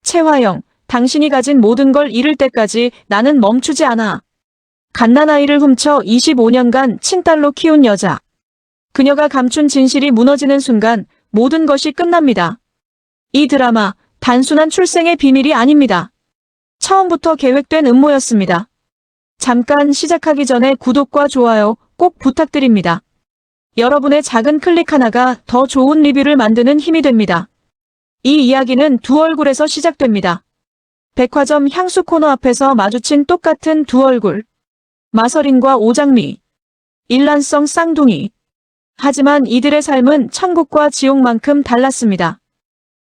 최화영, 당신이 가진 모든 걸 잃을 때까지 나는 멈추지 않아. 갓난아이를 훔쳐 25년간 친딸로 키운 여자. 그녀가 감춘 진실이 무너지는 순간 모든 것이 끝납니다. 이 드라마, 단순한 출생의 비밀이 아닙니다. 처음부터 계획된 음모였습니다. 잠깐 시작하기 전에 구독과 좋아요 꼭 부탁드립니다. 여러분의 작은 클릭 하나가 더 좋은 리뷰를 만드는 힘이 됩니다. 이 이야기는 두 얼굴에서 시작됩니다. 백화점 향수 코너 앞에서 마주친 똑같은 두 얼굴. 마서린과 오장미. 일란성 쌍둥이. 하지만 이들의 삶은 천국과 지옥만큼 달랐습니다.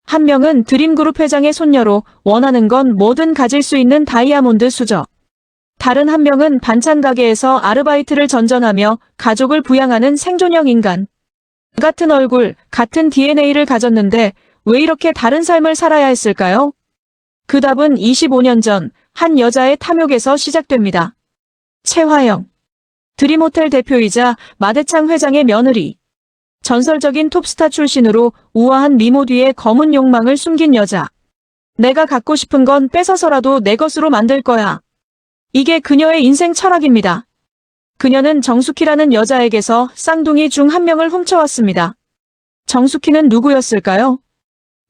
한 명은 드림그룹 회장의 손녀로 원하는 건 뭐든 가질 수 있는 다이아몬드 수저. 다른 한 명은 반찬 가게에서 아르바이트를 전전하며 가족을 부양하는 생존형 인간. 같은 얼굴, 같은 DNA를 가졌는데 왜 이렇게 다른 삶을 살아야 했을까요? 그 답은 25년 전 한 여자의 탐욕에서 시작됩니다. 최화영. 드림호텔 대표이자 마대창 회장의 며느리. 전설적인 톱스타 출신으로 우아한 미모 뒤에 검은 욕망을 숨긴 여자. 내가 갖고 싶은 건 뺏어서라도 내 것으로 만들 거야. 이게 그녀의 인생 철학입니다. 그녀는 정숙희라는 여자에게서 쌍둥이 중 한 명을 훔쳐왔습니다. 정숙희는 누구였을까요?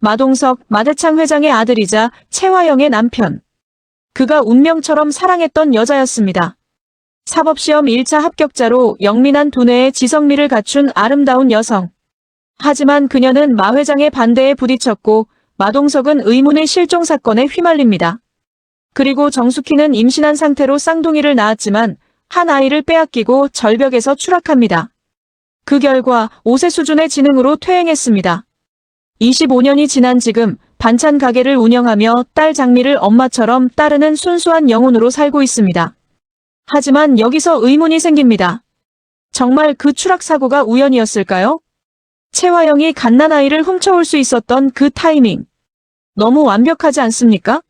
마동석, 마대창 회장의 아들이자 최화영의 남편. 그가 운명처럼 사랑했던 여자였습니다. 사법시험 1차 합격자로 영민한 두뇌의 지성미를 갖춘 아름다운 여성. 하지만 그녀는 마 회장의 반대에 부딪혔고 마동석은 의문의 실종 사건에 휘말립니다. 그리고 정숙희는 임신한 상태로 쌍둥이를 낳았지만 한 아이를 빼앗기고 절벽에서 추락합니다. 그 결과 5세 수준의 지능으로 퇴행했습니다. 25년이 지난 지금 반찬 가게를 운영하며 딸 장미를 엄마처럼 따르는 순수한 영혼으로 살고 있습니다. 하지만 여기서 의문이 생깁니다. 정말 그 추락 사고가 우연이었을까요? 최화영이 갓난아이를 훔쳐올 수 있었던 그 타이밍. 너무 완벽하지 않습니까?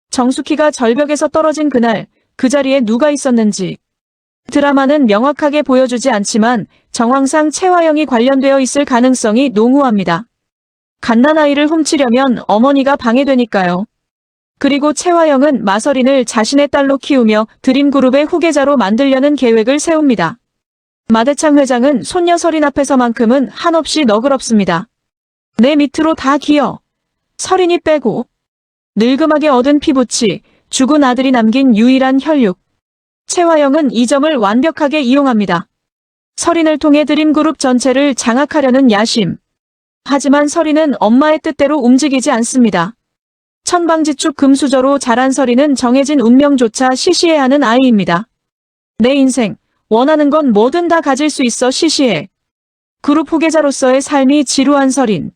정숙희가 절벽에서 떨어진 그날 그 자리에 누가 있었는지. 드라마는 명확하게 보여주지 않지만 정황상 최화영이 관련되어 있을 가능성이 농후합니다. 갓난아이를 훔치려면 어머니가 방해되니까요. 그리고 최화영은 마서린을 자신의 딸로 키우며 드림그룹의 후계자로 만들려는 계획을 세웁니다. 마대창 회장은 손녀 서린 앞에서만큼은 한없이 너그럽습니다. 내 밑으로 다 기어. 서린이 빼고. 늙음하게 얻은 피부치, 죽은 아들이 남긴 유일한 혈육. 최화영은 이 점을 완벽하게 이용합니다. 서린을 통해 드림그룹 전체를 장악하려는 야심. 하지만 서린은 엄마의 뜻대로 움직이지 않습니다. 천방지축 금수저로 자란 서린은 정해진 운명조차 시시해하는 아이입니다. 내 인생, 원하는 건 뭐든 다 가질 수 있어 시시해. 그룹 후계자로서의 삶이 지루한 서린.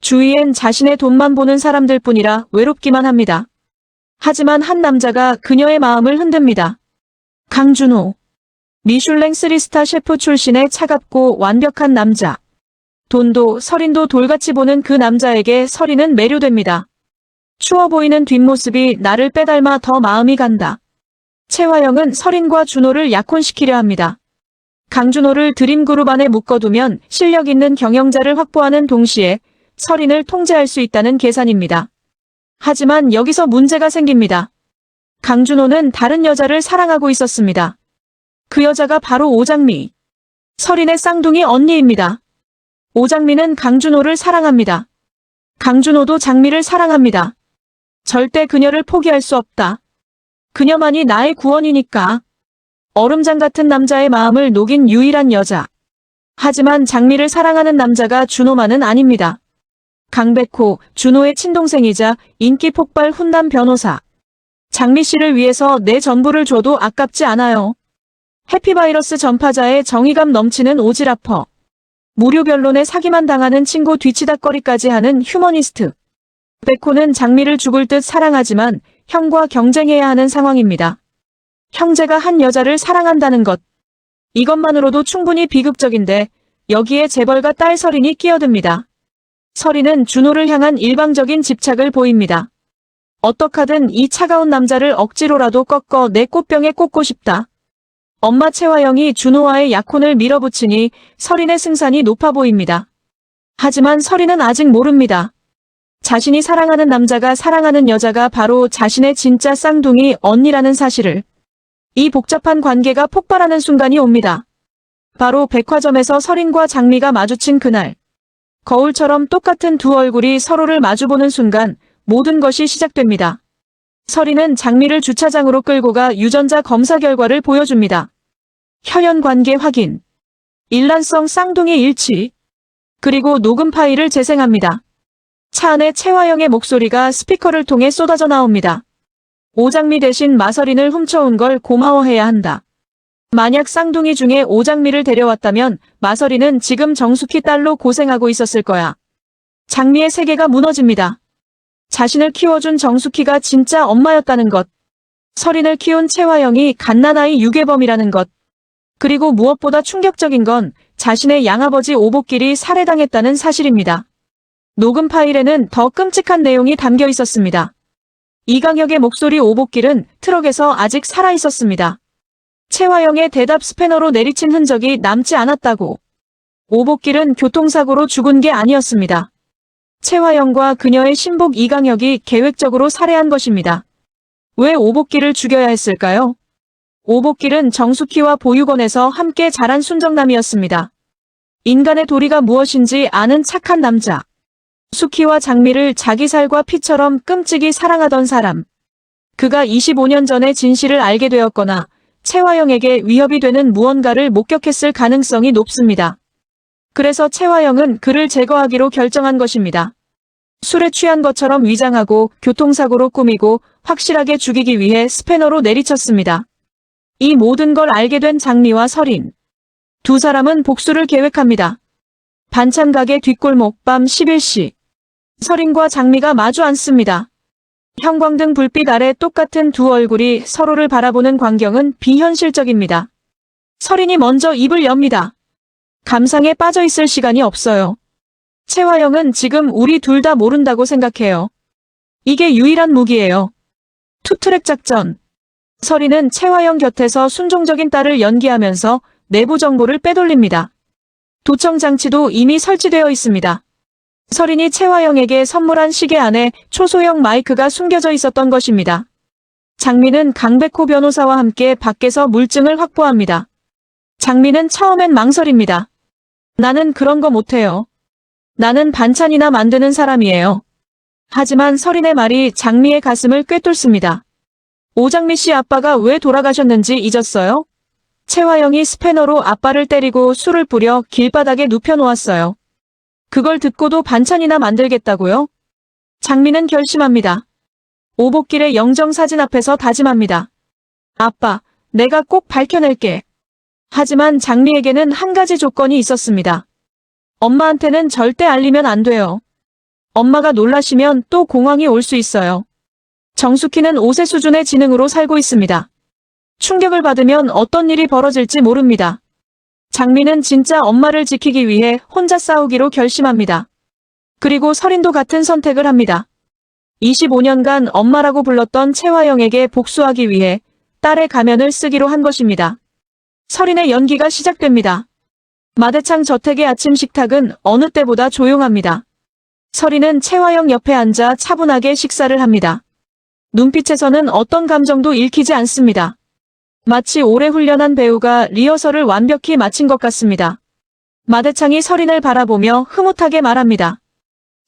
주위엔 자신의 돈만 보는 사람들 뿐이라 외롭기만 합니다. 하지만 한 남자가 그녀의 마음을 흔듭니다. 강준호. 미슐랭 3스타 셰프 출신의 차갑고 완벽한 남자. 돈도 서린도 돌같이 보는 그 남자에게 서린은 매료됩니다. 추워 보이는 뒷모습이 나를 빼닮아 더 마음이 간다. 최화영은 서린과 준호를 약혼시키려 합니다. 강준호를 드림그룹 안에 묶어두면 실력 있는 경영자를 확보하는 동시에 서린을 통제할 수 있다는 계산입니다. 하지만 여기서 문제가 생깁니다. 강준호는 다른 여자를 사랑하고 있었습니다. 그 여자가 바로 오장미. 서린의 쌍둥이 언니입니다. 오장미는 강준호를 사랑합니다. 강준호도 장미를 사랑합니다. 절대 그녀를 포기할 수 없다. 그녀만이 나의 구원이니까. 얼음장 같은 남자의 마음을 녹인 유일한 여자. 하지만 장미를 사랑하는 남자가 준호만은 아닙니다. 강백호, 준호의 친동생이자 인기 폭발 훈남 변호사. 장미 씨를 위해서 내 전부를 줘도 아깝지 않아요. 해피바이러스 전파자의 정의감 넘치는 오지라퍼. 무료 변론에 사기만 당하는 친구 뒤치다꺼리까지 하는 휴머니스트. 백호는 장미를 죽을 듯 사랑하지만 형과 경쟁해야 하는 상황입니다. 형제가 한 여자를 사랑한다는 것. 이것만으로도 충분히 비극적인데 여기에 재벌가 딸 서린이 끼어듭니다. 서린은 준호를 향한 일방적인 집착을 보입니다. 어떡하든 이 차가운 남자를 억지로라도 꺾어 내 꽃병에 꽂고 싶다. 엄마 최화영이 준호와의 약혼을 밀어붙이니 서린의 승산이 높아 보입니다. 하지만 서린은 아직 모릅니다. 자신이 사랑하는 남자가 사랑하는 여자가 바로 자신의 진짜 쌍둥이 언니라는 사실을. 이 복잡한 관계가 폭발하는 순간이 옵니다. 바로 백화점에서 설인과 장미가 마주친 그날. 거울처럼 똑같은 두 얼굴이 서로를 마주보는 순간 모든 것이 시작됩니다. 설인은 장미를 주차장으로 끌고 가 유전자 검사 결과를 보여줍니다. 혈연 관계 확인, 일란성 쌍둥이 일치, 그리고 녹음 파일을 재생합니다. 차 안에 채화영의 목소리가 스피커를 통해 쏟아져 나옵니다. 오장미 대신 마설인을 훔쳐온 걸 고마워해야 한다. 만약 쌍둥이 중에 오장미를 데려왔다면 마설이는 지금 정숙희 딸로 고생하고 있었을 거야. 장미의 세계가 무너집니다. 자신을 키워준 정숙희가 진짜 엄마였다는 것. 설인을 키운 채화영이 갓난아이 유괴범이라는 것. 그리고 무엇보다 충격적인 건 자신의 양아버지 오복길이 살해당했다는 사실입니다. 녹음 파일에는 더 끔찍한 내용이 담겨 있었습니다. 이강혁의 목소리 오복길은 트럭에서 아직 살아있었습니다. 채화영의 대답 스패너로 내리친 흔적이 남지 않았다고. 오복길은 교통사고로 죽은 게 아니었습니다. 채화영과 그녀의 신복 이강혁이 계획적으로 살해한 것입니다. 왜 오복길을 죽여야 했을까요? 오복길은 정숙희와 보육원에서 함께 자란 순정남이었습니다. 인간의 도리가 무엇인지 아는 착한 남자. 숙희와 장미를 자기 살과 피처럼 끔찍이 사랑하던 사람. 그가 25년 전에 진실을 알게 되었거나 채화영에게 위협이 되는 무언가를 목격했을 가능성이 높습니다. 그래서 채화영은 그를 제거하기로 결정한 것입니다. 술에 취한 것처럼 위장하고 교통사고로 꾸미고 확실하게 죽이기 위해 스패너로 내리쳤습니다. 이 모든 걸 알게 된 장미와 설인. 두 사람은 복수를 계획합니다. 반찬 가게 뒷골목 밤 11시. 설인과 장미가 마주 앉습니다. 형광등 불빛 아래 똑같은 두 얼굴이 서로를 바라보는 광경은 비현실적입니다. 설인이 먼저 입을 엽니다. 감상에 빠져 있을 시간이 없어요. 채화영은 지금 우리 둘 다 모른다고 생각해요. 이게 유일한 무기예요. 투트랙 작전. 설인은 채화영 곁에서 순종적인 딸을 연기하면서 내부 정보를 빼돌립니다. 도청 장치도 이미 설치되어 있습니다. 설인이 채화영에게 선물한 시계 안에 초소형 마이크가 숨겨져 있었던 것입니다. 장미는 강백호 변호사와 함께 밖에서 물증을 확보합니다. 장미는 처음엔 망설입니다. 나는 그런 거 못해요. 나는 반찬이나 만드는 사람이에요. 하지만 설인의 말이 장미의 가슴을 꿰뚫습니다. 오장미 씨 아빠가 왜 돌아가셨는지 잊었어요? 채화영이 스패너로 아빠를 때리고 술을 뿌려 길바닥에 눕혀놓았어요. 그걸 듣고도 반찬이나 만들겠다고요? 장미는 결심합니다. 오복길의 영정사진 앞에서 다짐합니다. 아빠, 내가 꼭 밝혀낼게. 하지만 장미에게는 한 가지 조건이 있었습니다. 엄마한테는 절대 알리면 안 돼요. 엄마가 놀라시면 또 공황이 올 수 있어요. 정숙희는 5세 수준의 지능으로 살고 있습니다. 충격을 받으면 어떤 일이 벌어질지 모릅니다. 장미는 진짜 엄마를 지키기 위해 혼자 싸우기로 결심합니다. 그리고 설인도 같은 선택을 합니다. 25년간 엄마라고 불렀던 채화영에게 복수하기 위해 딸의 가면을 쓰기로 한 것입니다. 설인의 연기가 시작됩니다. 마대창 저택의 아침 식탁은 어느 때보다 조용합니다. 설인은 채화영 옆에 앉아 차분하게 식사를 합니다. 눈빛에서는 어떤 감정도 읽히지 않습니다. 마치 오래 훈련한 배우가 리허설을 완벽히 마친 것 같습니다. 마대창이 설인을 바라보며 흐뭇하게 말합니다.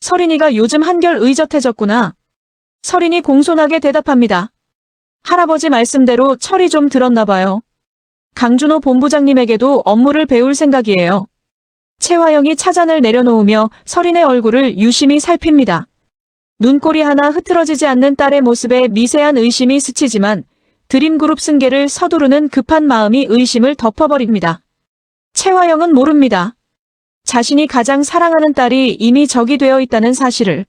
설인이가 요즘 한결 의젓해졌구나. 설인이 공손하게 대답합니다. 할아버지 말씀대로 철이 좀 들었나 봐요. 강준호 본부장님에게도 업무를 배울 생각이에요. 채화영이 차잔을 내려놓으며 설인의 얼굴을 유심히 살핍니다. 눈꼬리 하나 흐트러지지 않는 딸의 모습에 미세한 의심이 스치지만 드림그룹 승계를 서두르는 급한 마음이 의심을 덮어버립니다. 채화영은 모릅니다. 자신이 가장 사랑하는 딸이 이미 적이 되어 있다는 사실을,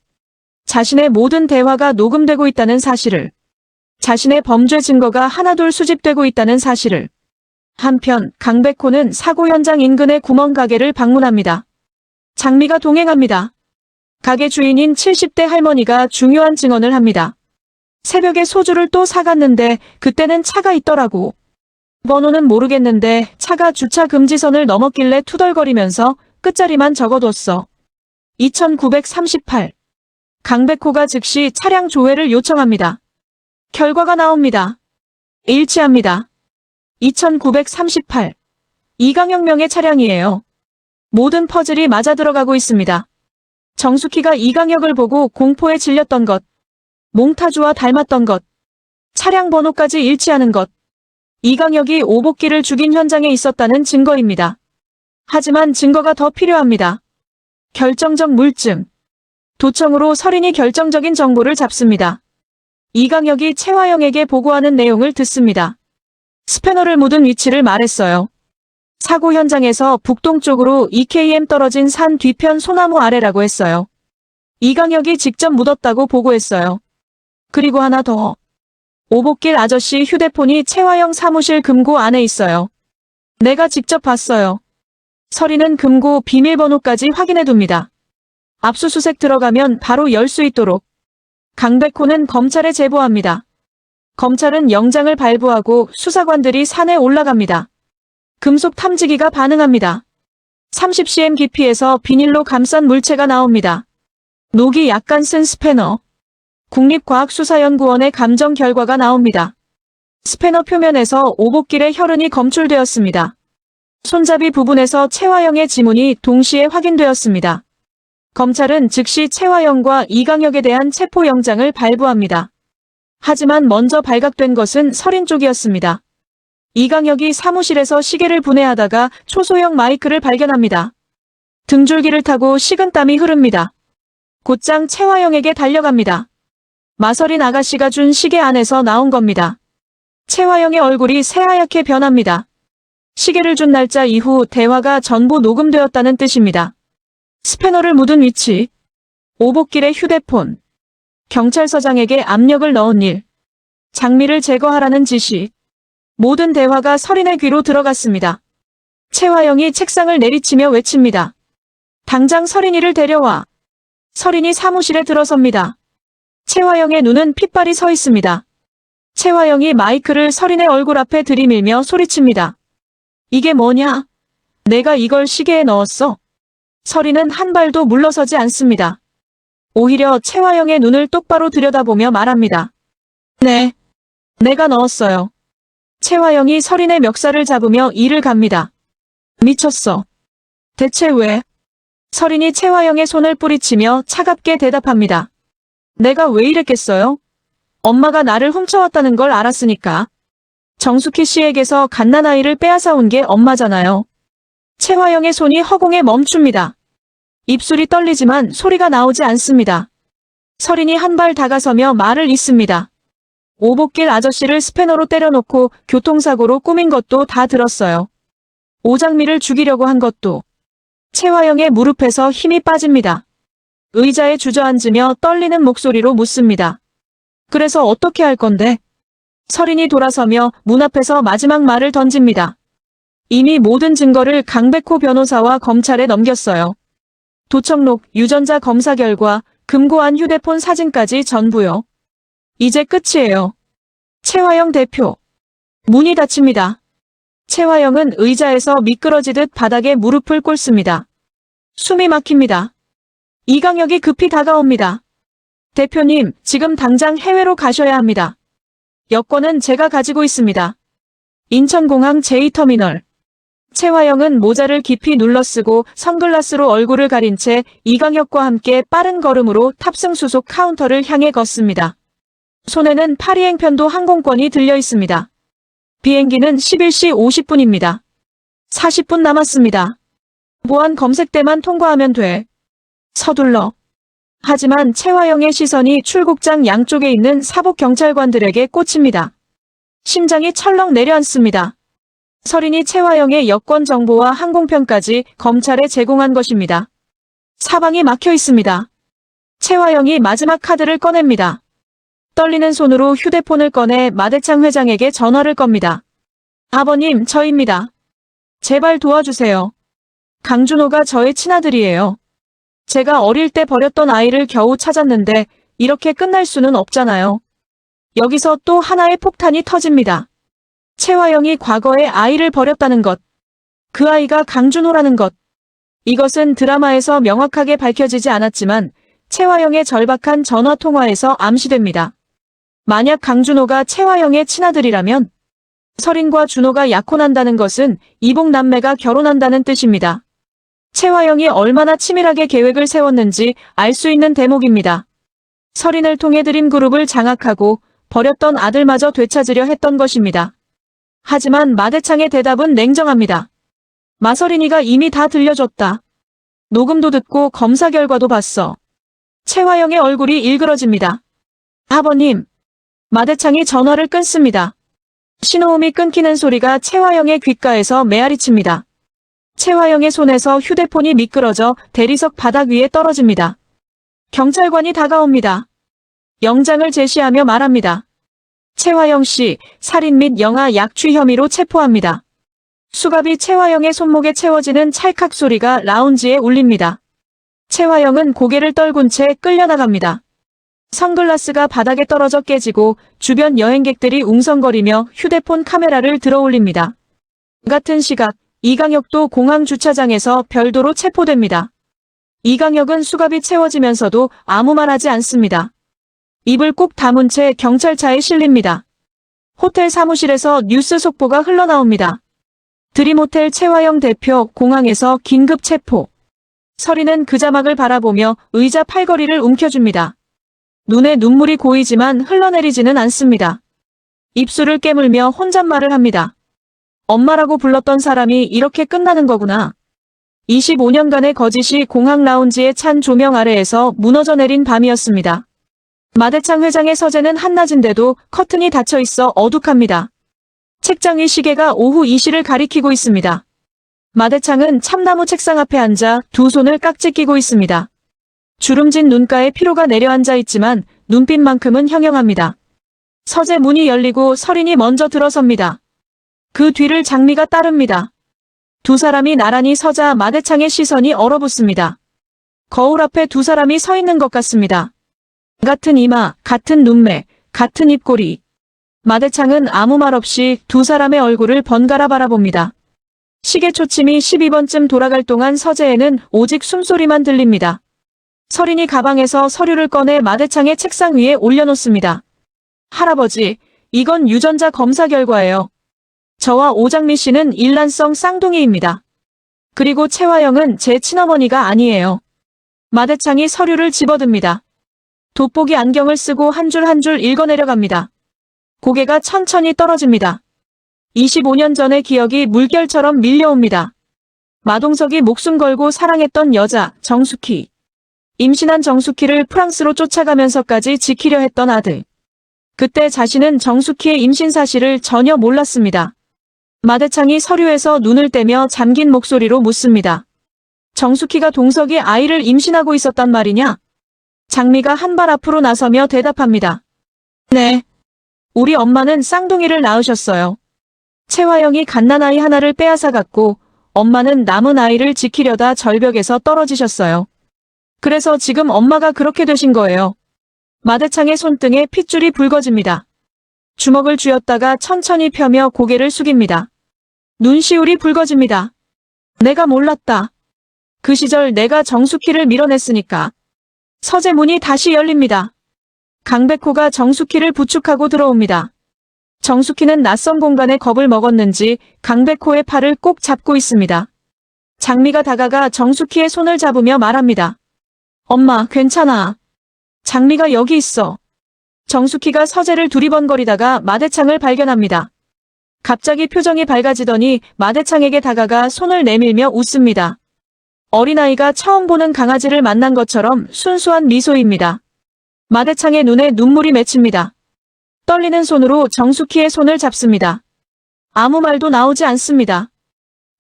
자신의 모든 대화가 녹음되고 있다는 사실을, 자신의 범죄 증거가 하나둘 수집되고 있다는 사실을. 한편 강백호는 사고 현장 인근의 구멍가게를 방문합니다. 장미가 동행합니다. 가게 주인인 70대 할머니가 중요한 증언을 합니다. 새벽에 소주를 또 사갔는데 그때는 차가 있더라고. 번호는 모르겠는데 차가 주차 금지선을 넘었길래 투덜거리면서 끝자리만 적어뒀어. 2938. 강백호가 즉시 차량 조회를 요청합니다. 결과가 나옵니다. 일치합니다. 2938. 이강혁 명의 차량이에요. 모든 퍼즐이 맞아 들어가고 있습니다. 정숙희가 이강혁을 보고 공포에 질렸던 것, 몽타주와 닮았던 것, 차량 번호까지 일치하는 것, 이강혁이 오복기를 죽인 현장에 있었다는 증거입니다. 하지만 증거가 더 필요합니다. 결정적 물증. 도청으로 서린이 결정적인 정보를 잡습니다. 이강혁이 최화영에게 보고하는 내용을 듣습니다. 스패너를 묻은 위치를 말했어요. 사고 현장에서 북동쪽으로 2km 떨어진 산 뒤편 소나무 아래라고 했어요. 이강혁이 직접 묻었다고 보고했어요. 그리고 하나 더. 오복길 아저씨 휴대폰이 최화영 사무실 금고 안에 있어요. 내가 직접 봤어요. 서린은 금고 비밀번호까지 확인해둡니다. 압수수색 들어가면 바로 열 수 있도록. 강백호는 검찰에 제보합니다. 검찰은 영장을 발부하고 수사관들이 산에 올라갑니다. 금속 탐지기가 반응합니다. 30cm 깊이에서 비닐로 감싼 물체가 나옵니다. 녹이 약간 쓴 스패너. 국립과학수사연구원의 감정 결과가 나옵니다. 스패너 표면에서 오복길의 혈흔이 검출되었습니다. 손잡이 부분에서 최화영의 지문이 동시에 확인되었습니다. 검찰은 즉시 최화영과 이강혁에 대한 체포영장을 발부합니다. 하지만 먼저 발각된 것은 서린 쪽이었습니다. 이강혁이 사무실에서 시계를 분해하다가 초소형 마이크를 발견합니다. 등줄기를 타고 식은땀이 흐릅니다. 곧장 최화영에게 달려갑니다. 마서린 아가씨가 준 시계 안에서 나온 겁니다. 최화영의 얼굴이 새하얗게 변합니다. 시계를 준 날짜 이후 대화가 전부 녹음되었다는 뜻입니다. 스패너를 묻은 위치, 오복길의 휴대폰, 경찰서장에게 압력을 넣은 일, 장미를 제거하라는 지시, 모든 대화가 서린의 귀로 들어갔습니다. 최화영이 책상을 내리치며 외칩니다. 당장 서린이를 데려와. 서린이 사무실에 들어섭니다. 최화영의 눈은 핏발이 서 있습니다. 최화영이 마이크를 서린의 얼굴 앞에 들이밀며 소리칩니다. 이게 뭐냐? 내가 이걸 시계에 넣었어. 서린은 한 발도 물러서지 않습니다. 오히려 최화영의 눈을 똑바로 들여다보며 말합니다. 네, 내가 넣었어요. 최화영이 서린의 멱살을 잡으며 이를 갑니다. 미쳤어. 대체 왜? 서린이 최화영의 손을 뿌리치며 차갑게 대답합니다. 내가 왜 이랬겠어요? 엄마가 나를 훔쳐왔다는 걸 알았으니까. 정숙희 씨에게서 갓난아이를 빼앗아온 게 엄마잖아요. 최화영의 손이 허공에 멈춥니다. 입술이 떨리지만 소리가 나오지 않습니다. 서린이 한 발 다가서며 말을 잇습니다. 오복길 아저씨를 스패너로 때려놓고 교통사고로 꾸민 것도 다 들었어요. 오장미를 죽이려고 한 것도. 최화영의 무릎에서 힘이 빠집니다. 의자에 주저앉으며 떨리는 목소리로 묻습니다. 그래서 어떻게 할 건데? 서린이 돌아서며 문 앞에서 마지막 말을 던집니다. 이미 모든 증거를 강백호 변호사와 검찰에 넘겼어요. 도청록, 유전자 검사 결과, 금고 안 휴대폰 사진까지 전부요. 이제 끝이에요. 최화영 대표. 문이 닫힙니다. 최화영은 의자에서 미끄러지듯 바닥에 무릎을 꿇습니다. 숨이 막힙니다. 이강혁이 급히 다가옵니다. 대표님, 지금 당장 해외로 가셔야 합니다. 여권은 제가 가지고 있습니다. 인천공항 제2터미널. 최화영은 모자를 깊이 눌러쓰고 선글라스로 얼굴을 가린 채 이강혁과 함께 빠른 걸음으로 탑승 수속 카운터를 향해 걷습니다. 손에는 파리행편도 항공권이 들려 있습니다. 비행기는 11시 50분입니다. 40분 남았습니다. 보안 검색대만 통과하면 돼. 서둘러. 하지만 최화영의 시선이 출국장 양쪽에 있는 사복 경찰관들에게 꽂힙니다. 심장이 철렁 내려앉습니다. 서린이 최화영의 여권 정보와 항공편까지 검찰에 제공한 것입니다. 사방이 막혀 있습니다. 최화영이 마지막 카드를 꺼냅니다. 떨리는 손으로 휴대폰을 꺼내 마대창 회장에게 전화를 겁니다. 아버님, 저입니다. 제발 도와주세요. 강준호가 저의 친아들이에요. 제가 어릴 때 버렸던 아이를 겨우 찾았는데 이렇게 끝날 수는 없잖아요. 여기서 또 하나의 폭탄이 터집니다. 최화영이 과거에 아이를 버렸다는 것. 그 아이가 강준호라는 것. 이것은 드라마에서 명확하게 밝혀지지 않았지만 채화영의 절박한 전화통화에서 암시됩니다. 만약 강준호가 채화영의 친아들이라면 설인과 준호가 약혼한다는 것은 이복남매가 결혼한다는 뜻입니다. 채화영이 얼마나 치밀하게 계획을 세웠는지 알 수 있는 대목입니다. 설인을 통해 드림그룹을 장악하고 버렸던 아들마저 되찾으려 했던 것입니다. 하지만 마대창의 대답은 냉정합니다. 마설인이가 이미 다 들려줬다. 녹음도 듣고 검사 결과도 봤어. 채화영의 얼굴이 일그러집니다. 아버님. 마대창이 전화를 끊습니다. 신호음이 끊기는 소리가 채화영의 귓가에서 메아리칩니다. 채화영의 손에서 휴대폰이 미끄러져 대리석 바닥 위에 떨어집니다. 경찰관이 다가옵니다. 영장을 제시하며 말합니다. 채화영 씨, 살인 및 영아 약취 혐의로 체포합니다. 수갑이 채화영의 손목에 채워지는 찰칵 소리가 라운지에 울립니다. 채화영은 고개를 떨군 채 끌려나갑니다. 선글라스가 바닥에 떨어져 깨지고 주변 여행객들이 웅성거리며 휴대폰 카메라를 들어올립니다. 같은 시각 이강혁도 공항 주차장에서 별도로 체포됩니다. 이강혁은 수갑이 채워지면서도 아무 말 하지 않습니다. 입을 꾹 다문 채 경찰차에 실립니다. 호텔 사무실에서 뉴스 속보가 흘러나옵니다. 드림호텔 채화영 대표 공항에서 긴급 체포. 설인은 그 자막을 바라보며 의자 팔걸이를 움켜줍니다. 눈에 눈물이 고이지만 흘러내리지는 않습니다. 입술을 깨물며 혼잣말을 합니다. 엄마라고 불렀던 사람이 이렇게 끝나는 거구나. 25년간의 거짓이 공항 라운지의 찬 조명 아래에서 무너져 내린 밤이었습니다. 마대창 회장의 서재는 한낮인데도 커튼이 닫혀 있어 어둑합니다. 책장 위 시계가 오후 2시를 가리키고 있습니다. 마대창은 참나무 책상 앞에 앉아 두 손을 깍지 끼고 있습니다. 주름진 눈가에 피로가 내려앉아 있지만 눈빛만큼은 형형합니다. 서재 문이 열리고 설인이 먼저 들어섭니다. 그 뒤를 장미가 따릅니다. 두 사람이 나란히 서자 마대창의 시선이 얼어붙습니다. 거울 앞에 두 사람이 서 있는 것 같습니다. 같은 이마, 같은 눈매, 같은 입꼬리. 마대창은 아무 말 없이 두 사람의 얼굴을 번갈아 바라봅니다. 시계 초침이 12번쯤 돌아갈 동안 서재에는 오직 숨소리만 들립니다. 설인이 가방에서 서류를 꺼내 마대창의 책상 위에 올려놓습니다. 할아버지, 이건 유전자 검사 결과예요. 저와 오장미 씨는 일란성 쌍둥이입니다. 그리고 채화영은 제 친어머니가 아니에요. 마대창이 서류를 집어듭니다. 돋보기 안경을 쓰고 한 줄 한 줄 읽어내려갑니다. 고개가 천천히 떨어집니다. 25년 전의 기억이 물결처럼 밀려옵니다. 마동석이 목숨 걸고 사랑했던 여자, 정숙희. 임신한 정숙희를 프랑스로 쫓아가면서까지 지키려 했던 아들. 그때 자신은 정숙희의 임신 사실을 전혀 몰랐습니다. 마대창이 서류에서 눈을 떼며 잠긴 목소리로 묻습니다. 정숙희가 동석이 아이를 임신하고 있었단 말이냐? 장미가 한 발 앞으로 나서며 대답합니다. 네. 우리 엄마는 쌍둥이를 낳으셨어요. 채화영이 갓난아이 하나를 빼앗아 갔고 엄마는 남은 아이를 지키려다 절벽에서 떨어지셨어요. 그래서 지금 엄마가 그렇게 되신 거예요. 마대창의 손등에 핏줄이 붉어집니다. 주먹을 쥐었다가 천천히 펴며 고개를 숙입니다. 눈시울이 붉어집니다. 내가 몰랐다. 그 시절 내가 정숙희를 밀어냈으니까. 서재 문이 다시 열립니다. 강백호가 정숙희를 부축하고 들어옵니다. 정숙희는 낯선 공간에 겁을 먹었는지 강백호의 팔을 꼭 잡고 있습니다. 장미가 다가가 정숙희의 손을 잡으며 말합니다. 엄마, 괜찮아. 장미가 여기 있어. 정숙희가 서재를 두리번거리다가 마대창을 발견합니다. 갑자기 표정이 밝아지더니 마대창에게 다가가 손을 내밀며 웃습니다. 어린아이가 처음 보는 강아지를 만난 것처럼 순수한 미소입니다. 마대창의 눈에 눈물이 맺힙니다. 떨리는 손으로 정숙희의 손을 잡습니다. 아무 말도 나오지 않습니다.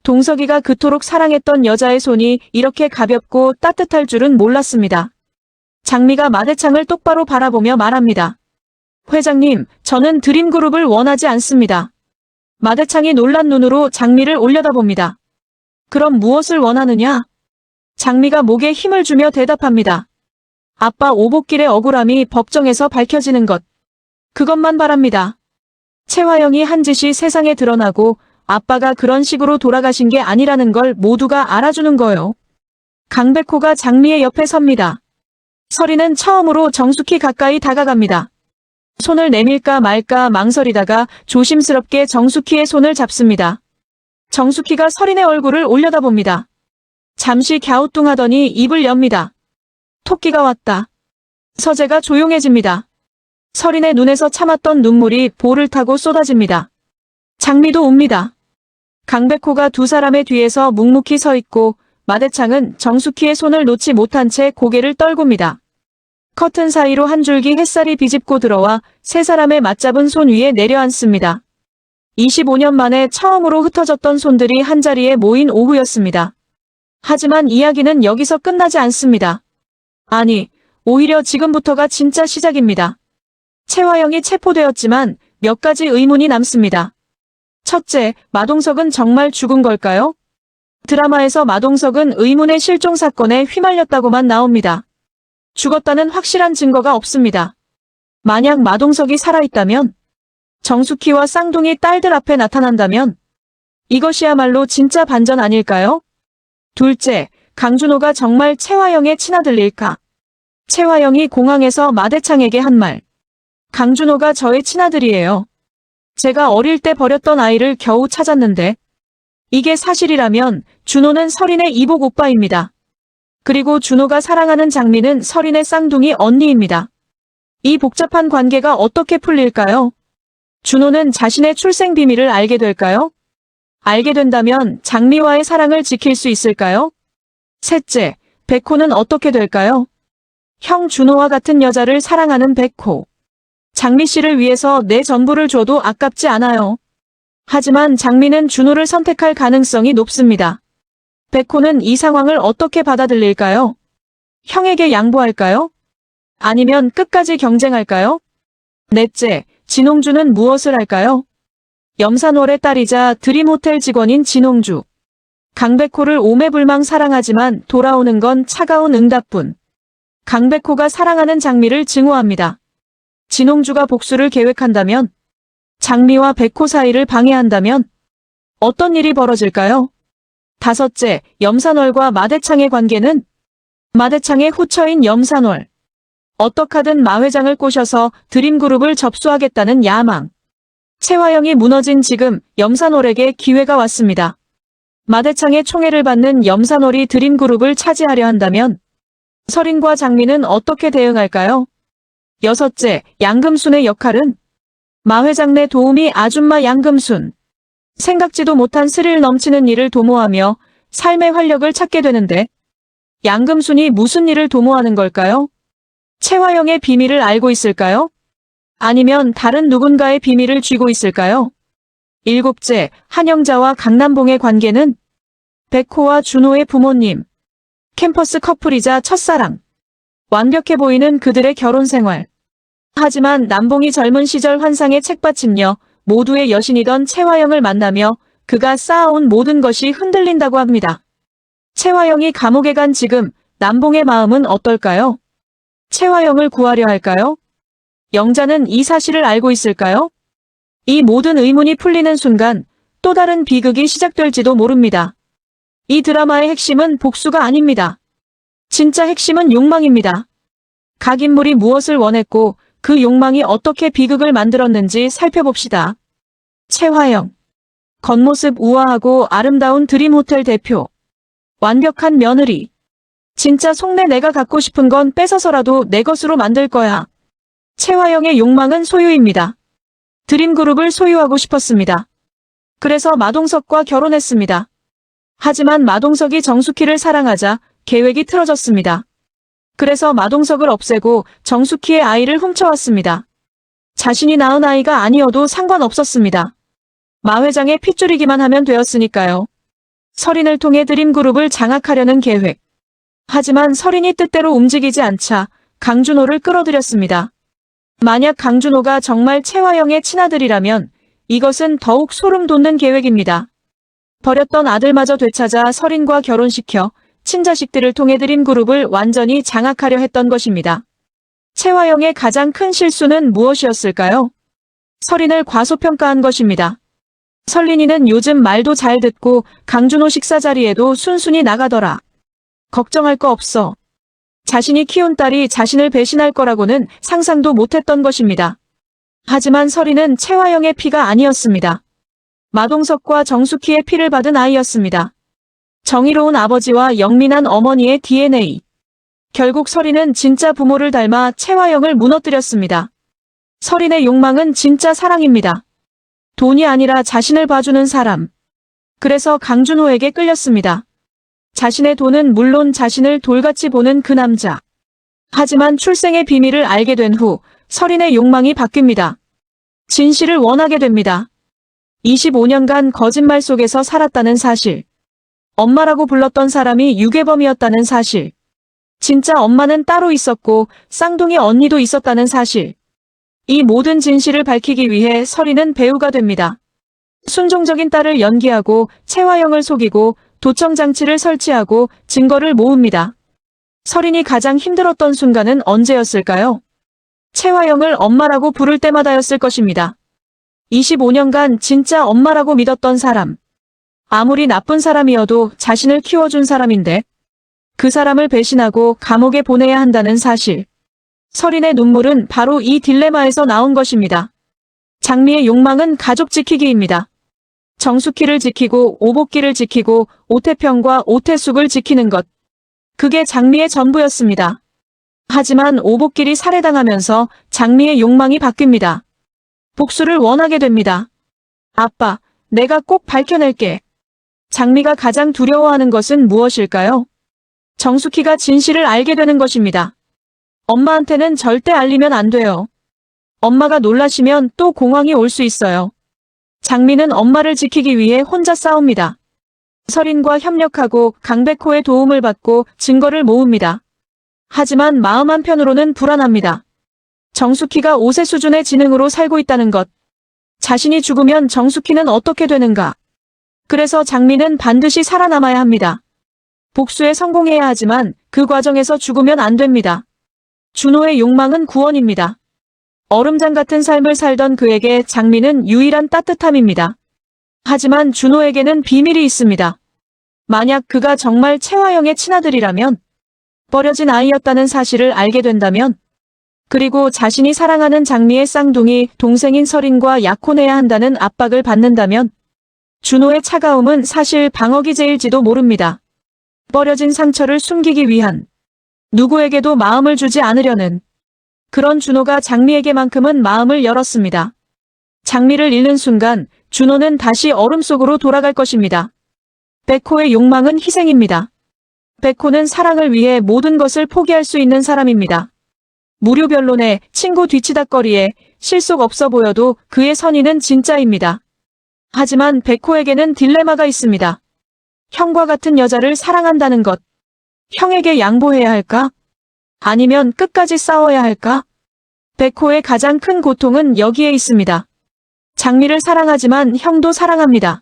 동석이가 그토록 사랑했던 여자의 손이 이렇게 가볍고 따뜻할 줄은 몰랐습니다. 장미가 마대창을 똑바로 바라보며 말합니다. 회장님, 저는 드림그룹을 원하지 않습니다. 마대창이 놀란 눈으로 장미를 올려다봅니다. 그럼 무엇을 원하느냐? 장미가 목에 힘을 주며 대답합니다. 아빠 오복길의 억울함이 법정에서 밝혀지는 것. 그것만 바랍니다. 채화영이 한 짓이 세상에 드러나고 아빠가 그런 식으로 돌아가신 게 아니라는 걸 모두가 알아주는 거요. 강백호가 장미의 옆에 섭니다. 서린은 처음으로 정숙희 가까이 다가갑니다. 손을 내밀까 말까 망설이다가 조심스럽게 정숙희의 손을 잡습니다. 정숙희가 서린의 얼굴을 올려다봅니다. 잠시 갸우뚱하더니 입을 엽니다. 토끼가 왔다. 서재가 조용해집니다. 서린의 눈에서 참았던 눈물이 볼을 타고 쏟아집니다. 장미도 옵니다. 강백호가 두 사람의 뒤에서 묵묵히 서 있고 마대창은 정숙희의 손을 놓지 못한 채 고개를 떨굽니다. 커튼 사이로 한 줄기 햇살이 비집고 들어와 세 사람의 맞잡은 손 위에 내려앉습니다. 25년 만에 처음으로 흩어졌던 손들이 한자리에 모인 오후였습니다. 하지만 이야기는 여기서 끝나지 않습니다. 아니, 오히려 지금부터가 진짜 시작입니다. 채화영이 체포되었지만 몇 가지 의문이 남습니다. 첫째, 마동석은 정말 죽은 걸까요? 드라마에서 마동석은 의문의 실종 사건에 휘말렸다고만 나옵니다. 죽었다는 확실한 증거가 없습니다. 만약 마동석이 살아있다면, 정숙희와 쌍둥이 딸들 앞에 나타난다면 이것이야말로 진짜 반전 아닐까요? 둘째, 강준호가 정말 채화영의 친아들일까? 채화영이 공항에서 마대창에게 한 말. 강준호가 저의 친아들이에요. 제가 어릴 때 버렸던 아이를 겨우 찾았는데. 이게 사실이라면 준호는 서린의 이복 오빠입니다. 그리고 준호가 사랑하는 장미는 서린의 쌍둥이 언니입니다. 이 복잡한 관계가 어떻게 풀릴까요? 준호는 자신의 출생 비밀을 알게 될까요? 알게 된다면 장미와의 사랑을 지킬 수 있을까요? 셋째, 백호는 어떻게 될까요? 형 준호와 같은 여자를 사랑하는 백호. 장미 씨를 위해서 내 전부를 줘도 아깝지 않아요. 하지만 장미는 준호를 선택할 가능성이 높습니다. 백호는 이 상황을 어떻게 받아들일까요? 형에게 양보할까요? 아니면 끝까지 경쟁할까요? 넷째, 진홍주는 무엇을 할까요? 염산월의 딸이자 드림호텔 직원인 진홍주. 강백호를 오매불망 사랑하지만 돌아오는 건 차가운 응답뿐. 강백호가 사랑하는 장미를 증오합니다. 진홍주가 복수를 계획한다면, 장미와 백호 사이를 방해한다면 어떤 일이 벌어질까요? 다섯째, 염산월과 마대창의 관계는? 마대창의 후처인 염산월. 어떡하든 마 회장을 꼬셔서 드림그룹을 접수하겠다는 야망. 채화영이 무너진 지금 염산월에게 기회가 왔습니다. 마대창의 총애를 받는 염산월이 드림그룹을 차지하려 한다면 서린과 장미는 어떻게 대응할까요? 여섯째, 양금순의 역할은? 마 회장 내 도우미 아줌마 양금순. 생각지도 못한 스릴 넘치는 일을 도모하며 삶의 활력을 찾게 되는데 양금순이 무슨 일을 도모하는 걸까요? 채화영의 비밀을 알고 있을까요? 아니면 다른 누군가의 비밀을 쥐고 있을까요? 일곱째, 한영자와 강남봉의 관계는? 백호와 준호의 부모님. 캠퍼스 커플이자 첫사랑. 완벽해 보이는 그들의 결혼 생활. 하지만 남봉이 젊은 시절 환상의 책받침녀, 모두의 여신이던 채화영을 만나며 그가 쌓아온 모든 것이 흔들린다고 합니다. 채화영이 감옥에 간 지금 남봉의 마음은 어떨까요? 채화영을 구하려 할까요? 영자는 이 사실을 알고 있을까요? 이 모든 의문이 풀리는 순간 또 다른 비극이 시작될지도 모릅니다. 이 드라마의 핵심은 복수가 아닙니다. 진짜 핵심은 욕망입니다. 각 인물이 무엇을 원했고 그 욕망이 어떻게 비극을 만들었는지 살펴봅시다. 채화영. 겉모습 우아하고 아름다운 드림호텔 대표. 완벽한 며느리. 진짜 속내 내가 갖고 싶은 건 뺏어서라도 내 것으로 만들 거야. 채화영의 욕망은 소유입니다. 드림그룹을 소유하고 싶었습니다. 그래서 마동석과 결혼했습니다. 하지만 마동석이 정숙희를 사랑하자 계획이 틀어졌습니다. 그래서 마동석을 없애고 정숙희의 아이를 훔쳐왔습니다. 자신이 낳은 아이가 아니어도 상관없었습니다. 마 회장의 핏줄이기만 하면 되었으니까요. 서린을 통해 드림그룹을 장악하려는 계획. 하지만 서린이 뜻대로 움직이지 않자 강준호를 끌어들였습니다. 만약 강준호가 정말 채화영의 친아들이라면 이것은 더욱 소름 돋는 계획입니다. 버렸던 아들마저 되찾아 서린과 결혼시켜 친자식들을 통해 드림그룹을 완전히 장악하려 했던 것입니다. 채화영의 가장 큰 실수는 무엇이었을까요? 서린을 과소평가한 것입니다. 설린이는 요즘 말도 잘 듣고 강준호 식사 자리에도 순순히 나가더라. 걱정할 거 없어. 자신이 키운 딸이 자신을 배신할 거라고는 상상도 못했던 것입니다. 하지만 설이는 채화영의 피가 아니었습니다. 마동석과 정숙희의 피를 받은 아이였습니다. 정의로운 아버지와 영민한 어머니의 DNA. 결국 설이는 진짜 부모를 닮아 채화영을 무너뜨렸습니다. 설인의 욕망은 진짜 사랑입니다. 돈이 아니라 자신을 봐주는 사람. 그래서 강준호에게 끌렸습니다. 자신의 돈은 물론 자신을 돌같이 보는 그 남자. 하지만 출생의 비밀을 알게 된 후 설인의 욕망이 바뀝니다. 진실을 원하게 됩니다. 25년간 거짓말 속에서 살았다는 사실. 엄마라고 불렀던 사람이 유괴범이었다는 사실. 진짜 엄마는 따로 있었고 쌍둥이 언니도 있었다는 사실. 이 모든 진실을 밝히기 위해 설이는 배우가 됩니다. 순종적인 딸을 연기하고 채화영을 속이고 도청장치를 설치하고 증거를 모읍니다. 설인이 가장 힘들었던 순간은 언제였을까요? 채화영을 엄마라고 부를 때마다였을 것입니다. 25년간 진짜 엄마라고 믿었던 사람. 아무리 나쁜 사람이어도 자신을 키워준 사람인데 그 사람을 배신하고 감옥에 보내야 한다는 사실. 설인의 눈물은 바로 이 딜레마에서 나온 것입니다. 장미의 욕망은 가족 지키기입니다. 정숙희를 지키고 오복기를 지키고 오태평과 오태숙을 지키는 것. 그게 장미의 전부였습니다. 하지만 오복길이 살해당하면서 장미의 욕망이 바뀝니다. 복수를 원하게 됩니다. 아빠, 내가 꼭 밝혀낼게. 장미가 가장 두려워하는 것은 무엇일까요? 정숙희가 진실을 알게 되는 것입니다. 엄마한테는 절대 알리면 안 돼요. 엄마가 놀라시면 또 공황이 올 수 있어요. 장미는 엄마를 지키기 위해 혼자 싸웁니다. 설인과 협력하고 강백호의 도움을 받고 증거를 모읍니다. 하지만 마음 한편으로는 불안합니다. 정숙희가 5세 수준의 지능으로 살고 있다는 것. 자신이 죽으면 정숙희는 어떻게 되는가? 그래서 장미는 반드시 살아남아야 합니다. 복수에 성공해야 하지만 그 과정에서 죽으면 안 됩니다. 준호의 욕망은 구원입니다. 얼음장 같은 삶을 살던 그에게 장미는 유일한 따뜻함입니다. 하지만 준호에게는 비밀이 있습니다. 만약 그가 정말 채화영의 친아들이라면, 버려진 아이였다는 사실을 알게 된다면, 그리고 자신이 사랑하는 장미의 쌍둥이 동생인 설인과 약혼해야 한다는 압박을 받는다면, 준호의 차가움은 사실 방어기제일지도 모릅니다. 버려진 상처를 숨기기 위한, 누구에게도 마음을 주지 않으려는, 그런 준호가 장미에게만큼은 마음을 열었습니다. 장미를 잃는 순간 준호는 다시 얼음 속으로 돌아갈 것입니다. 백호의 욕망은 희생입니다. 백호는 사랑을 위해 모든 것을 포기할 수 있는 사람입니다. 무료 변론에 친구 뒤치다거리에 실속 없어 보여도 그의 선의는 진짜입니다. 하지만 백호에게는 딜레마가 있습니다. 형과 같은 여자를 사랑한다는 것. 형에게 양보해야 할까? 아니면 끝까지 싸워야 할까? 백호의 가장 큰 고통은 여기에 있습니다. 장미를 사랑하지만 형도 사랑합니다.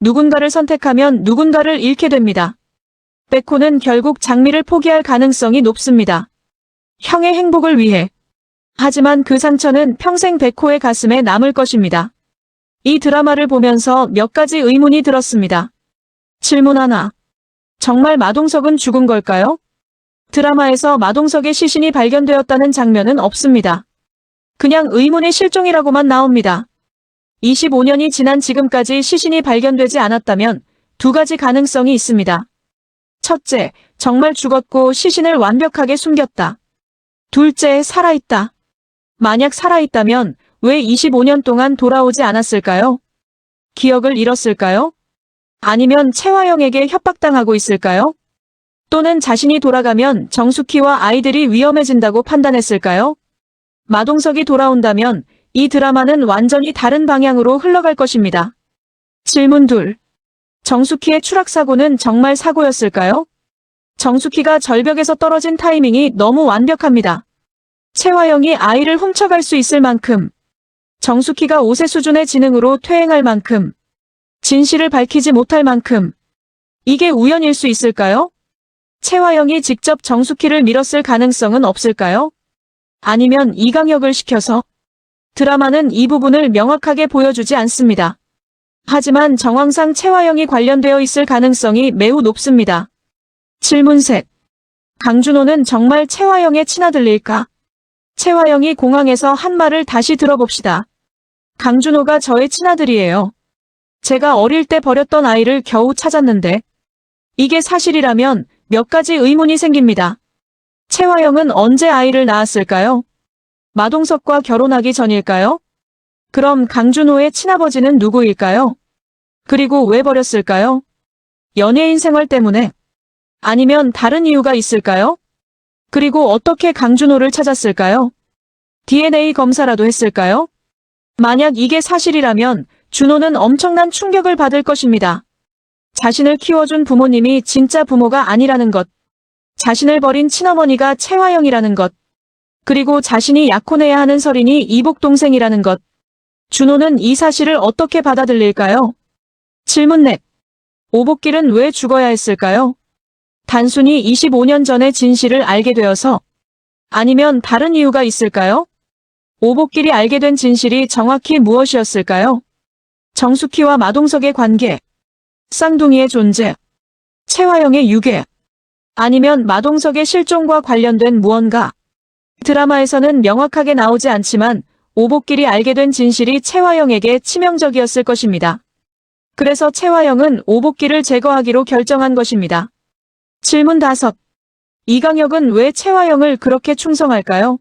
누군가를 선택하면 누군가를 잃게 됩니다. 백호는 결국 장미를 포기할 가능성이 높습니다. 형의 행복을 위해. 하지만 그 상처는 평생 백호의 가슴에 남을 것입니다. 이 드라마를 보면서 몇 가지 의문이 들었습니다. 질문 하나. 정말 마동석은 죽은 걸까요? 드라마에서 마동석의 시신이 발견되었다는 장면은 없습니다. 그냥 의문의 실종이라고만 나옵니다. 25년이 지난 지금까지 시신이 발견되지 않았다면 두 가지 가능성이 있습니다. 첫째, 정말 죽었고 시신을 완벽하게 숨겼다. 둘째, 살아있다. 만약 살아있다면 왜 25년 동안 돌아오지 않았을까요? 기억을 잃었을까요? 아니면 채화영에게 협박당하고 있을까요? 또는 자신이 돌아가면 정숙희와 아이들이 위험해진다고 판단했을까요? 마동석이 돌아온다면 이 드라마는 완전히 다른 방향으로 흘러갈 것입니다. 질문 2. 정숙희의 추락사고는 정말 사고였을까요? 정숙희가 절벽에서 떨어진 타이밍이 너무 완벽합니다. 채화영이 아이를 훔쳐갈 수 있을 만큼, 정숙희가 5세 수준의 지능으로 퇴행할 만큼, 진실을 밝히지 못할 만큼, 이게 우연일 수 있을까요? 채화영이 직접 정숙희를 밀었을 가능성은 없을까요? 아니면 이강혁을 시켜서? 드라마는 이 부분을 명확하게 보여주지 않습니다. 하지만 정황상 채화영이 관련되어 있을 가능성이 매우 높습니다. 질문 셋. 강준호는 정말 채화영에 치나들릴까? 채화영이 공항에서 한 말을 다시 들어봅시다. 강준호가 저의 친아들이에요. 제가 어릴 때 버렸던 아이를 겨우 찾았는데 이게 사실이라면 몇 가지 의문이 생깁니다. 채화영은 언제 아이를 낳았을까요? 마동석과 결혼하기 전일까요? 그럼 강준호의 친아버지는 누구일까요? 그리고 왜 버렸을까요? 연예인 생활 때문에? 아니면 다른 이유가 있을까요? 그리고 어떻게 강준호를 찾았을까요? DNA 검사라도 했을까요? 만약 이게 사실이라면 준호는 엄청난 충격을 받을 것입니다. 자신을 키워준 부모님이 진짜 부모가 아니라는 것, 자신을 버린 친어머니가 채화영이라는 것, 그리고 자신이 약혼해야 하는 설인이 이복 동생이라는 것. 준호는 이 사실을 어떻게 받아들일까요? 질문 넷. 오복길은 왜 죽어야 했을까요? 단순히 25년 전의 진실을 알게 되어서? 아니면 다른 이유가 있을까요? 오복길이 알게 된 진실이 정확히 무엇이었을까요? 정숙희와 마동석의 관계, 쌍둥이의 존재, 채화영의 유괴, 아니면 마동석의 실종과 관련된 무언가. 드라마에서는 명확하게 나오지 않지만 오복길이 알게 된 진실이 채화영에게 치명적이었을 것입니다. 그래서 채화영은 오복길을 제거하기로 결정한 것입니다. 질문 5. 이강혁은 왜 채화영을 그렇게 충성할까요?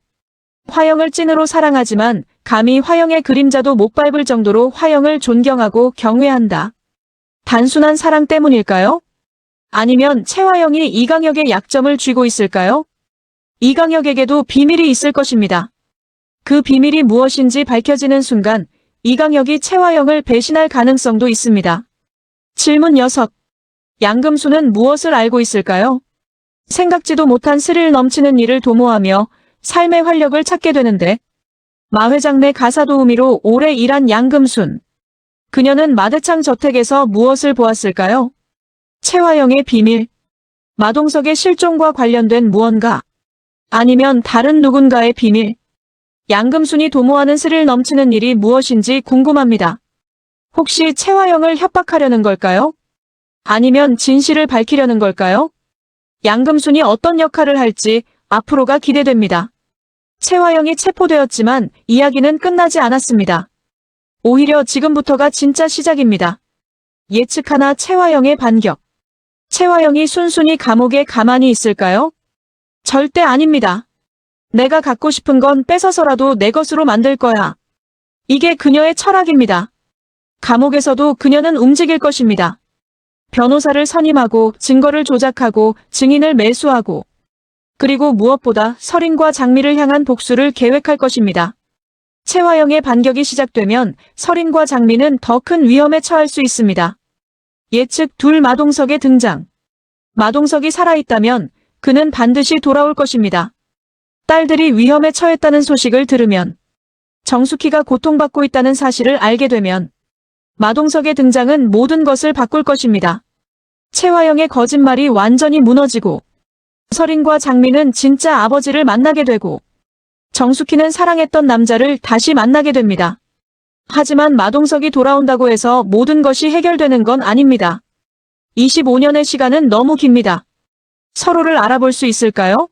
화영을 찐으로 사랑하지만 감히 화영의 그림자도 못 밟을 정도로 화영을 존경하고 경외한다. 단순한 사랑 때문일까요? 아니면 채화영이 이강혁의 약점을 쥐고 있을까요? 이강혁에게도 비밀이 있을 것입니다. 그 비밀이 무엇인지 밝혀지는 순간 이강혁이 채화영을 배신할 가능성도 있습니다. 질문 6. 양금수는 무엇을 알고 있을까요? 생각지도 못한 스릴 넘치는 일을 도모하며 삶의 활력을 찾게 되는데 마회장내 가사도우미로 오래 일한 양금순. 그녀는 마대창 저택에서 무엇을 보았을까요? 채화영의 비밀, 마동석의 실종과 관련된 무언가, 아니면 다른 누군가의 비밀. 양금순이 도모하는 스릴 넘치는 일이 무엇인지 궁금합니다. 혹시 채화영을 협박하려는 걸까요? 아니면 진실을 밝히려는 걸까요? 양금순이 어떤 역할을 할지 앞으로가 기대됩니다. 채화영이 체포되었지만 이야기는 끝나지 않았습니다. 오히려 지금부터가 진짜 시작입니다. 예측 하나 채화영의 반격. 채화영이 순순히 감옥에 가만히 있을까요? 절대 아닙니다. 내가 갖고 싶은 건 뺏어서라도 내 것으로 만들 거야. 이게 그녀의 철학입니다. 감옥에서도 그녀는 움직일 것입니다. 변호사를 선임하고 증거를 조작하고 증인을 매수하고 그리고 무엇보다 설인과 장미를 향한 복수를 계획할 것입니다. 채화영의 반격이 시작되면 설인과 장미는 더 큰 위험에 처할 수 있습니다. 예측 둘 마동석의 등장. 마동석이 살아있다면 그는 반드시 돌아올 것입니다. 딸들이 위험에 처했다는 소식을 들으면, 정숙희가 고통받고 있다는 사실을 알게 되면 마동석의 등장은 모든 것을 바꿀 것입니다. 채화영의 거짓말이 완전히 무너지고 설인과 장미는 진짜 아버지를 만나게 되고 정숙희는 사랑했던 남자를 다시 만나게 됩니다. 하지만 마동석이 돌아온다고 해서 모든 것이 해결되는 건 아닙니다. 25년의 시간은 너무 깁니다. 서로를 알아볼 수 있을까요?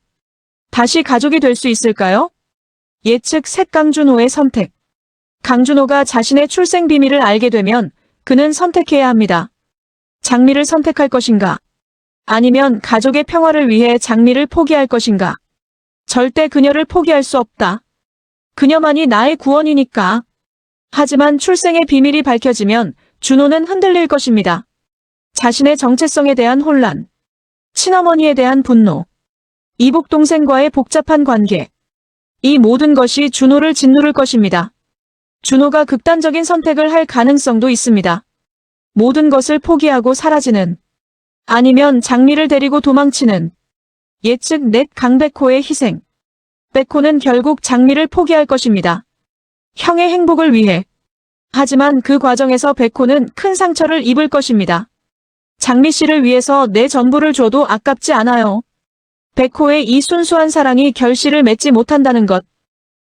다시 가족이 될 수 있을까요? 예측 셋 강준호의 선택. 강준호가 자신의 출생 비밀을 알게 되면 그는 선택해야 합니다. 장미를 선택할 것인가? 아니면 가족의 평화를 위해 장미를 포기할 것인가? 절대 그녀를 포기할 수 없다. 그녀만이 나의 구원이니까. 하지만 출생의 비밀이 밝혀지면 준호는 흔들릴 것입니다. 자신의 정체성에 대한 혼란, 친어머니에 대한 분노, 이복 동생과의 복잡한 관계. 이 모든 것이 준호를 짓누를 것입니다. 준호가 극단적인 선택을 할 가능성도 있습니다. 모든 것을 포기하고 사라지는, 아니면 장미를 데리고 도망치는. 예측 넷 강백호의 희생. 백호는 결국 장미를 포기할 것입니다. 형의 행복을 위해. 하지만 그 과정에서 백호는 큰 상처를 입을 것입니다. 장미 씨를 위해서 내 전부를 줘도 아깝지 않아요. 백호의 이 순수한 사랑이 결실을 맺지 못한다는 것.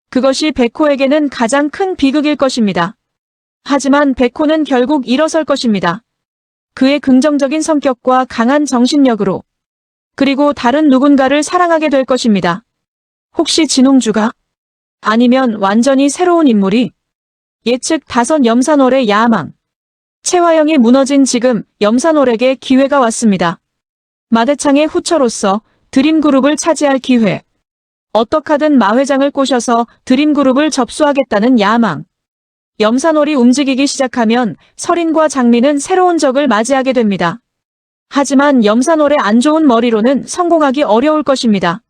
그것이 백호에게는 가장 큰 비극일 것입니다. 하지만 백호는 결국 일어설 것입니다. 그의 긍정적인 성격과 강한 정신력으로. 그리고 다른 누군가를 사랑하게 될 것입니다. 혹시 진홍주가? 아니면 완전히 새로운 인물이? 예측 5 염산월의 야망. 채화영이 무너진 지금 염산월에게 기회가 왔습니다. 마대창의 후처로서 드림그룹을 차지할 기회. 어떡하든 마 회장을 꼬셔서 드림그룹을 접수하겠다는 야망. 염산월이 움직이기 시작하면 설인과 장미는 새로운 적을 맞이하게 됩니다. 하지만 염산월의 안 좋은 머리로는 성공하기 어려울 것입니다.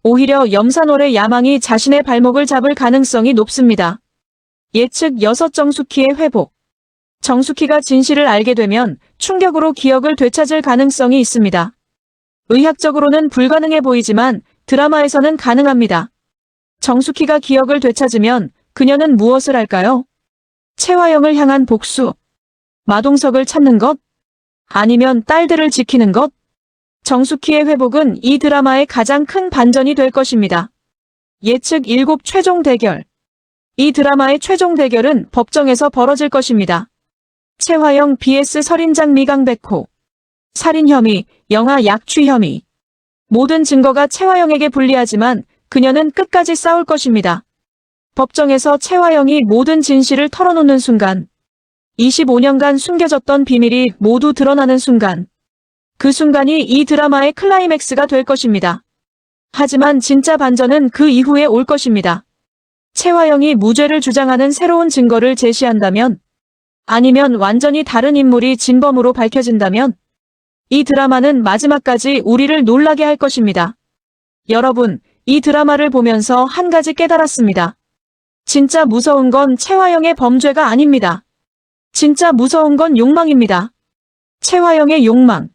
오히려 염산월의 야망이 자신의 발목을 잡을 가능성이 높습니다. 예측 6 정숙희의 회복. 정숙희가 진실을 알게 되면 충격으로 기억을 되찾을 가능성이 있습니다. 의학적으로는 불가능해 보이지만 드라마에서는 가능합니다. 정숙희가 기억을 되찾으면 그녀는 무엇을 할까요? 채화영을 향한 복수. 마동석을 찾는 것? 아니면 딸들을 지키는 것? 정숙희의 회복은 이 드라마의 가장 큰 반전이 될 것입니다. 예측 7 최종 대결. 이 드라마의 최종 대결은 법정에서 벌어질 것입니다. 채화영 vs 설인장 미강백호. 살인 혐의, 영아 약취 혐의. 모든 증거가 채화영에게 불리하지만 그녀는 끝까지 싸울 것입니다. 법정에서 채화영이 모든 진실을 털어놓는 순간, 25년간 숨겨졌던 비밀이 모두 드러나는 순간, 그 순간이 이 드라마의 클라이맥스가 될 것입니다. 하지만 진짜 반전은 그 이후에 올 것입니다. 채화영이 무죄를 주장하는 새로운 증거를 제시한다면, 아니면 완전히 다른 인물이 진범으로 밝혀진다면, 이 드라마는 마지막까지 우리를 놀라게 할 것입니다. 여러분, 이 드라마를 보면서 한 가지 깨달았습니다. 진짜 무서운 건 채화영의 범죄가 아닙니다. 진짜 무서운 건 욕망입니다. 채화영의 욕망.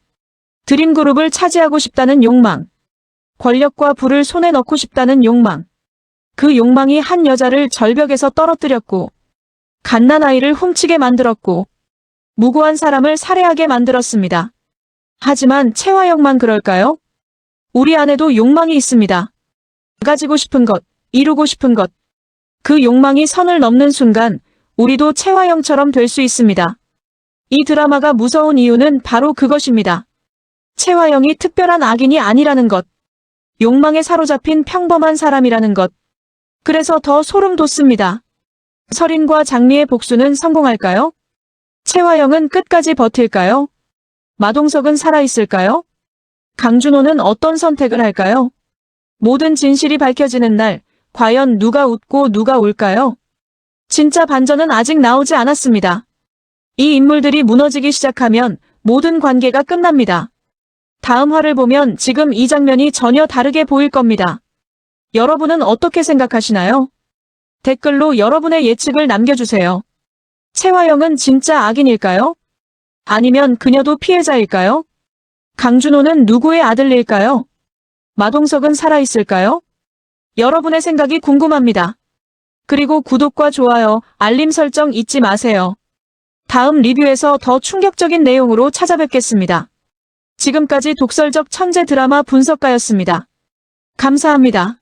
드림그룹을 차지하고 싶다는 욕망. 권력과 부를 손에 넣고 싶다는 욕망. 그 욕망이 한 여자를 절벽에서 떨어뜨렸고, 갓난아이를 훔치게 만들었고, 무고한 사람을 살해하게 만들었습니다. 하지만 채화영만 그럴까요? 우리 안에도 욕망이 있습니다. 가지고 싶은 것, 이루고 싶은 것. 그 욕망이 선을 넘는 순간 우리도 채화영처럼 될 수 있습니다. 이 드라마가 무서운 이유는 바로 그것입니다. 채화영이 특별한 악인이 아니라는 것. 욕망에 사로잡힌 평범한 사람이라는 것. 그래서 더 소름 돋습니다. 설인과 장미의 복수는 성공할까요? 채화영은 끝까지 버틸까요? 마동석은 살아있을까요? 강준호는 어떤 선택을 할까요? 모든 진실이 밝혀지는 날, 과연 누가 웃고 누가 울까요? 진짜 반전은 아직 나오지 않았습니다. 이 인물들이 무너지기 시작하면 모든 관계가 끝납니다. 다음 화를 보면 지금 이 장면이 전혀 다르게 보일 겁니다. 여러분은 어떻게 생각하시나요? 댓글로 여러분의 예측을 남겨주세요. 채화영은 진짜 악인일까요? 아니면 그녀도 피해자일까요? 강준호는 누구의 아들일까요? 마동석은 살아있을까요? 여러분의 생각이 궁금합니다. 그리고 구독과 좋아요, 알림 설정 잊지 마세요. 다음 리뷰에서 더 충격적인 내용으로 찾아뵙겠습니다. 지금까지 독설적 천재 드라마 분석가였습니다. 감사합니다.